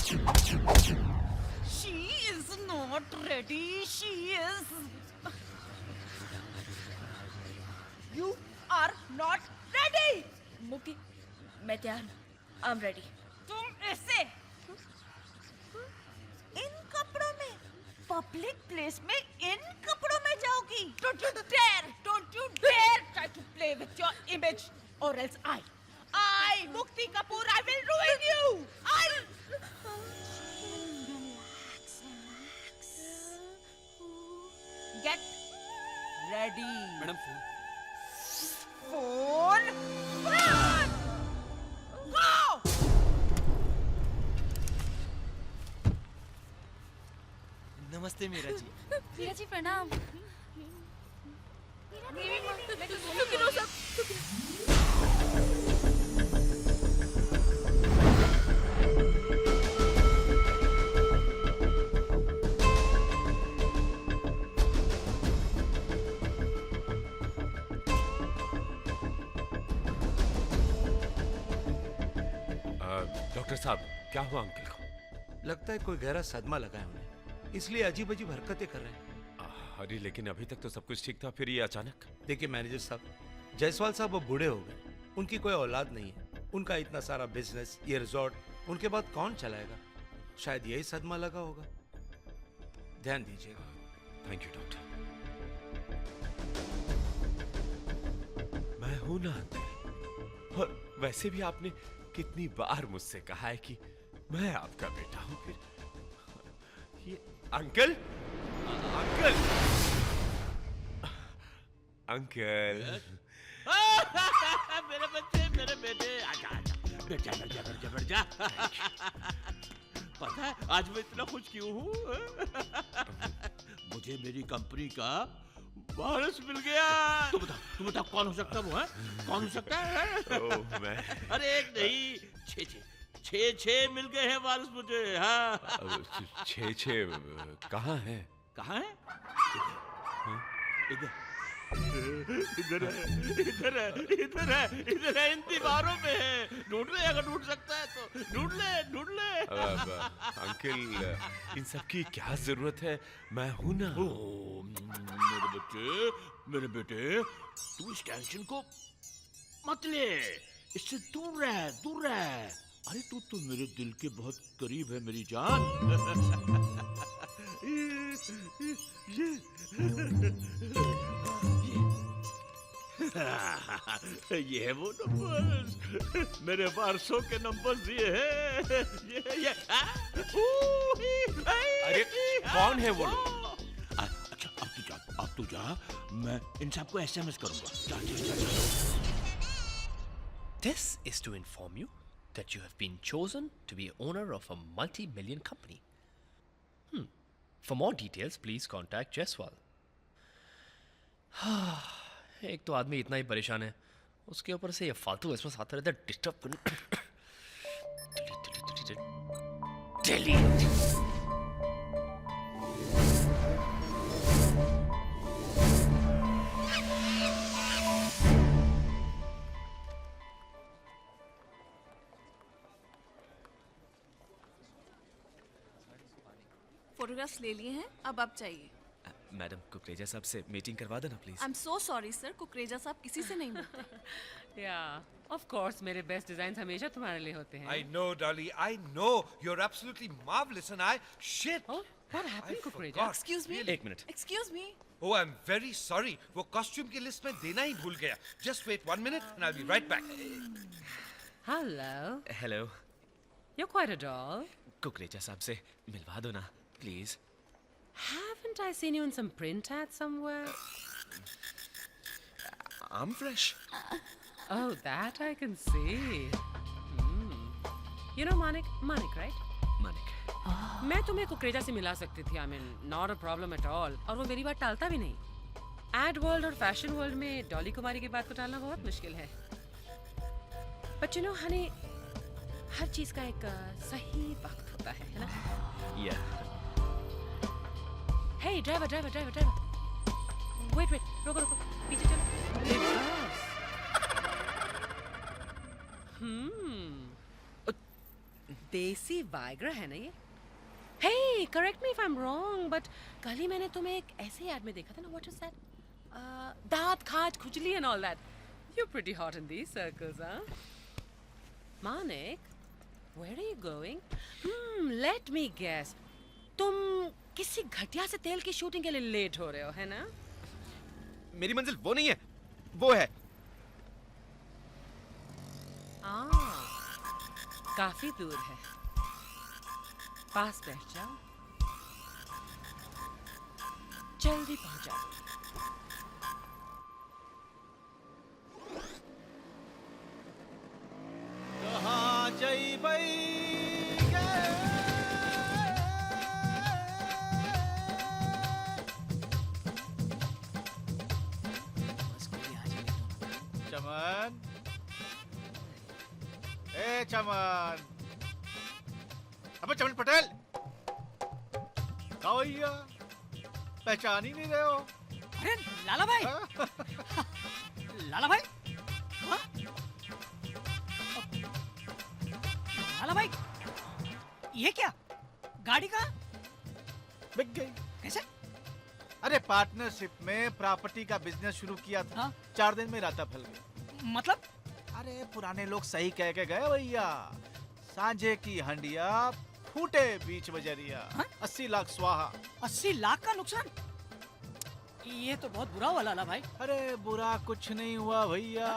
She is not ready. She is. You are not ready. मुक्ति, मैं तैयार हूँ। I'm ready. तुम ऐसे इन कपड़ों में पब्लिक प्लेस में इन कपड़ों में जाओगी? Don't you dare try to play with your image, or else I, Mukti Kapoor, I will ruin you. Get ready. Madam Phone. Go. नमस्ते मीरा जी। मीरा जी प्रणाम। डॉक्टर साहब, क्या हुआ अंकल को? लगता है कोई गहरा सदमा लगा है उन्हें, इसलिए अजीब अजीब हरकतें कर रहे हैं। अरे लेकिन अभी तक तो सब कुछ ठीक था, फिर ये अचानक। देखिए मैनेजर साहब, जायसवाल साहब अब बूढ़े हो गए, उनकी कोई औलाद नहीं है, उनका इतना सारा बिजनेस, ये रिजॉर्ट, उनके बाद कौन चलाएगा? शायद यही सदमा लगा होगा। ध्यान दीजिएगा। Thank you doctor. मैं हूं ना अंकल, और वैसे भी आपने कितनी बार मुझसे कहा है कि मैं आपका बेटा हूं। फिर ये अंकल, अंकल, अंकल। मेरे बच्चे, मेरे बेटे, आजा आजा, बैठ जा बैठ जा बैठ जा बैठ जा। पता है आज मैं इतना खुश क्यों हूँ? मुझे मेरी कंपनी का वारिस मिल गया। तुम बताओ कौन हो सकता है वो? है कौन हो सकता है? ओह, मैं अरे एक नहीं, छह मिल गए हैं वारिस मुझे। हाँ, छः कहाँ है? कहाँ है? इधर इधर है, इधर है, इधर है, इधर है, इन दीवारों में है। ढूंढ ले, अगर ढूंढ सकता है तो ढूंढ ले, ढूंढ ले। अंकल, इन सब की क्या जरूरत है? मैं हूं ना। ओ, मेरे बेटे, तू इस टेंशन को मत ले, इससे दूर रह, दूर रह। अरे तू तो मेरे दिल के बहुत करीब है मेरी जान। ये है वो नंबर्स, मेरे वारसों के नंबर्स ये है, ये। अरे कौन है वो लोग? अच्छा अब तू जा, मैं इन सबको SMS करूंगा। जा। This is to inform you that you have been chosen to be owner of a multi-million company. For more details, please contact Jaiswal. एक तो आदमी इतना ही परेशान है, उसके ऊपर से ये फालतू एसएमएस आता रहता है डिस्टर्ब करने। डिलीट। फोटोग्राफ्स ले लिए हैं, अब आप चाहिए। मैडम, कुकरेजा साहब से मीटिंग करवा देना please. I am so sorry sir, Kukreja साहब किसी से नहीं मिलते। Yeah, of course, मेरे बेस्ट डिजाइन हमेशा तुम्हारे लिए होते हैं। I know, Dolly, I know. You're absolutely marvelous, and shit. Oh, what happened, Kukureja? forgot. Excuse me. एक minute. Excuse me. Oh, I'm very sorry. वो कॉस्ट्यूम की लिस्ट में देना ही भूल गया. Just wait 1 minute, and I'll be right back. Hello, hello, you're quite a doll. Kukreja साहब से मिलवा दो ना please. Haven't I seen you in some print ad somewhere? I'm fresh. Oh, that I can see. You know Manik, right? Manik. मैं तुम्हें कुकरेजा से मिला सकती थी. I mean, not a problem at all. और वो मेरी बात टालता भी नहीं. एड वर्ल्ड और फैशन वर्ल्ड में डॉली कुमारी की बात को टालना बहुत मुश्किल है. But you know, honey, हर चीज का एक सही वक्त होता है ना? Yeah. Hey, driver. Wait, रुको, पीछे चलो. देसी वाइग्रा है ना ये? Hey, correct me if I'm wrong, but कल ही मैंने तुम्हें एक ऐसे ऐड में देखा था ना, what is that? दांत खाज खुजली and all that. You're pretty hot in these circles, huh? Manik, where are you going? Let me guess. तुम किसी घटिया से तेल की शूटिंग के लिए लेट हो रहे हो, है ना? मेरी मंजिल वो नहीं है, वो है। काफी दूर है। पास बैठ जाओ, जल्दी पहुंचाओ। कहाँ जइबै चमन, ए चमन, अबे चमन पटेल, कहाँ भैया? पहचान ही नहीं रहे हो? अरे लाला भाई, लाला भाई, हाँ? लाला भाई, ये क्या? गाड़ी कहाँ? बिक गई। कैसे? अरे पार्टनरशिप में प्रॉपर्टी का बिजनेस शुरू किया था, हाँ? 4 दिन में राता फैल गया। मतलब? अरे पुराने लोग सही कह के गए भैया, सांझे की हंडिया फूटे बीच बजरिया। हाँ? 80 लाख स्वाहा। 80 लाख का नुकसान? ये तो बहुत बुरा हुआ लाला भाई। अरे बुरा कुछ नहीं हुआ भैया,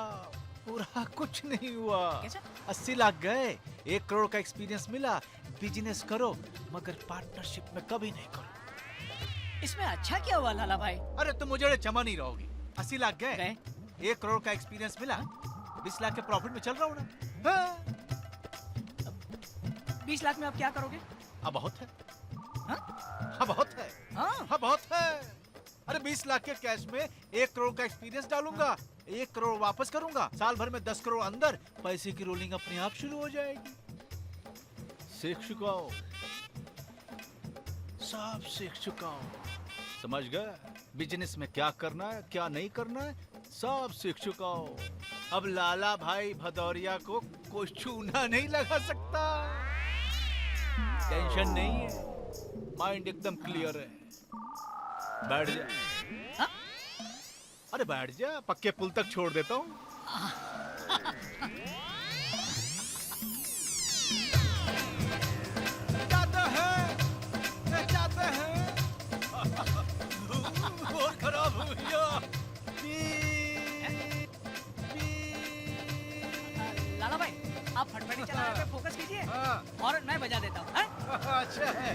बुरा कुछ नहीं हुआ। कैसे? 80 लाख गए, 1 करोड़ का एक्सपीरियंस मिला। बिजनेस करो मगर पार्टनरशिप में कभी नहीं करो। इसमें अच्छा क्या हुआ लाला भाई? अरे तुम मुझे जमा नहीं रहोगी। 80 लाख गए, गए? 1 करोड़ का एक्सपीरियंस मिला, 20 लाख के प्रॉफिट में चल रहा हूँ ना। हाँ। 20 लाख में आप क्या करोगे? अब बहुत है। हाँ? हाँ बहुत है। हाँ? हाँ बहुत है। अरे 20 लाख के कैश में 1 करोड़ का एक्सपीरियंस डालूंगा, 1 करोड़ वापस करूंगा, साल भर में 10 करोड़ अंदर, पैसे की रोलिंग अपने आप शुरू हो जाएगी। सीख चुका हूं, सब सीख चुका हूं। समझ गए बिजनेस में क्या करना है क्या नहीं करना है, सब सीख चुका हूं। अब लाला भाई भदौरिया को कोई चूना नहीं लगा सकता। टेंशन नहीं है, माइंड एकदम क्लियर है। बैठ जा। हाँ? अरे बैठ जा, पक्के पुल तक छोड़ देता हूँ। जाते हैं बहुत खराब हो गया। लाला भाई, आप फटफटी चलाने पे फोकस कीजिए हाँ। और मैं बजा देता हूँ। हाँ? अच्छा है।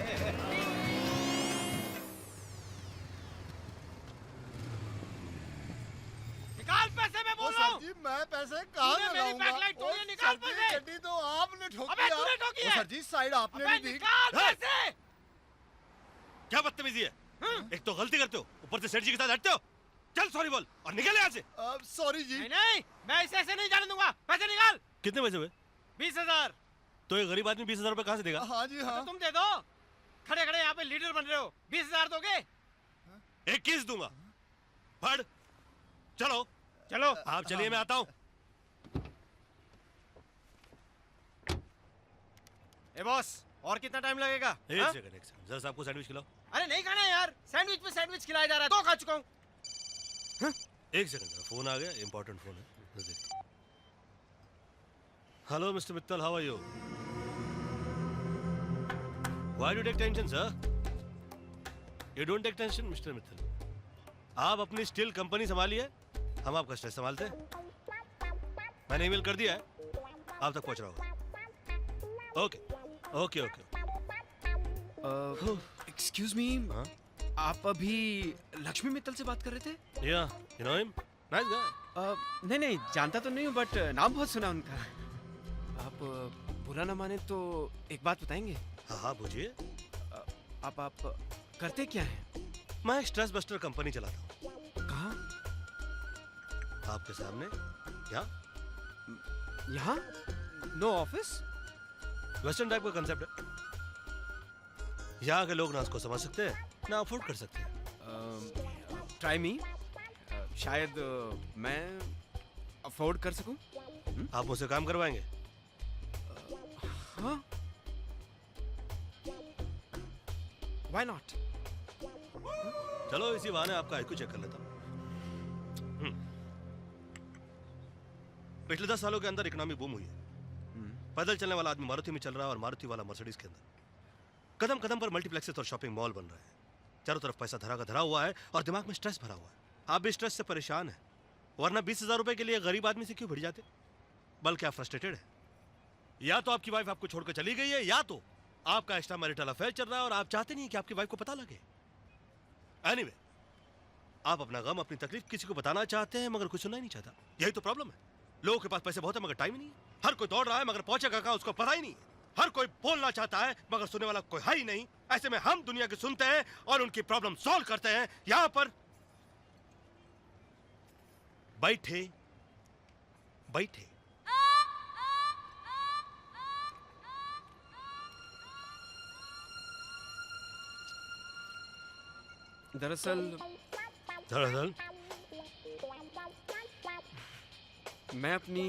निकाल पैसे, मैं बोल रहा हूँ। सर जी मैं पैसे कहाँ तूने से मेरी लाऊंगा? बैकलाइट तोड़ी है, ओ, निकाल सर जी, पैसे। गड्डी तो आपने ठोकी अबे है। तूने ठोकी ओ, है। सर जी साइड आपने अबे भी दी। निकाल पैसे। क्या बदतमीजी है? एक तो गलती करते हो, ऊपर से सेठ जी के साथ हटते हो। चल सॉरी बोल और निकल यहाँ से। सॉरी जी। नहीं नहीं, मैं ऐसे नहीं जाने दूंगा। पैसे निकाल। कितने पैसे हुए? 20,000। तो ये गरीब आदमी 20,000 रुपए कहाँ से देगा? हाँ जी हाँ। तो तुम दे दो, खड़े खड़े यहाँ पे लीडर बन रहे हो। 20,000 दोगे? 21 दूंगा। फड़ चलो चलो आप चलिए, मैं आता हूँ। ए बॉस, और कितना टाइम लगेगा? एक सेकंड जरा साहब को सैंडविच खिलाओ। अरे नहीं खाना यार, सैंडविच पे सैंडविच खिलाया जा रहा है, 2 खा चुका हूँ। एक सेकंड, फोन आ गया, इंपॉर्टेंट फोन है। Hello mister Mittal, how are you? Why do take tension sir? You don't take tension mister Mittal. आप अपनी स्टील कंपनी संभालिए, हम आपका स्ट्रेस संभालते हैं। मैंने ईमेल कर दिया है, आप तक पहुंच रहा होगा। Okay okay okay. Excuse me, आप अभी लक्ष्मी मित्तल से बात कर रहे थे? या you know him, nice guy. नहीं नहीं, जानता तो नहीं हूँ बट नाम बहुत सुना उनका। आप बुरा ना माने तो एक बात बताएंगे? हाँ हाँ पूछिए। आप करते क्या हैं? मैं एक स्ट्रेस बस्टर कंपनी चलाता हूँ। कहाँ? आपके सामने, यहाँ। यहाँ? No office? वेस्टर्न टाइप का कंसेप्ट है। यहाँ के लोग ना उसको समझ सकते हैं ना अफोर्ड कर सकते हैं। ट्राई मी, शायद मैं अफोर्ड कर सकूं। आप मुझसे काम करवाएंगे? हाँ व्हाई नॉट? चलो इसी बहाने आपका आईक्यू चेक कर लेता हूँ। पिछले 10 सालों के अंदर इकोनॉमी बूम हुई है। पैदल चलने वाला आदमी मारुति में चल रहा है और मारुति वाला मर्सिडीज के अंदर। कदम कदम पर मल्टीप्लेक्सेस और शॉपिंग मॉल बन रहे हैं। चारों तरफ पैसा धरा का धरा हुआ है और दिमाग में स्ट्रेस भरा हुआ है। आप भी स्ट्रेस से परेशान हैं, वरना 20,000 रुपए के लिए गरीब आदमी से क्यों भिड़ जाते? बल्कि आप फ्रस्ट्रेटेड हैं। या तो आपकी वाइफ आपको छोड़कर चली गई है, या तो आपका एक्स्ट्रा मैरिटल अफेयर चल रहा है और आप चाहते नहीं कि आपकी वाइफ को पता लगे। एनीवे, आप अपना गम, अपनी तकलीफ किसी को बताना चाहते हैं मगर कोई सुनना ही नहीं चाहता। यही तो प्रॉब्लम है। लोगों के पास पैसे बहुत है मगर टाइम ही नहीं है। हर कोई दौड़ रहा है मगर पहुंचेगा कहां उसको पता ही नहीं है। हर कोई बोलना चाहता है मगर सुनने वाला कोई है ही नहीं। ऐसे में हम दुनिया की सुनते हैं और उनकी प्रॉब्लम सॉल्व करते हैं। यहां पर बैठे बैठे। दरअसल दरअसल मैं अपनी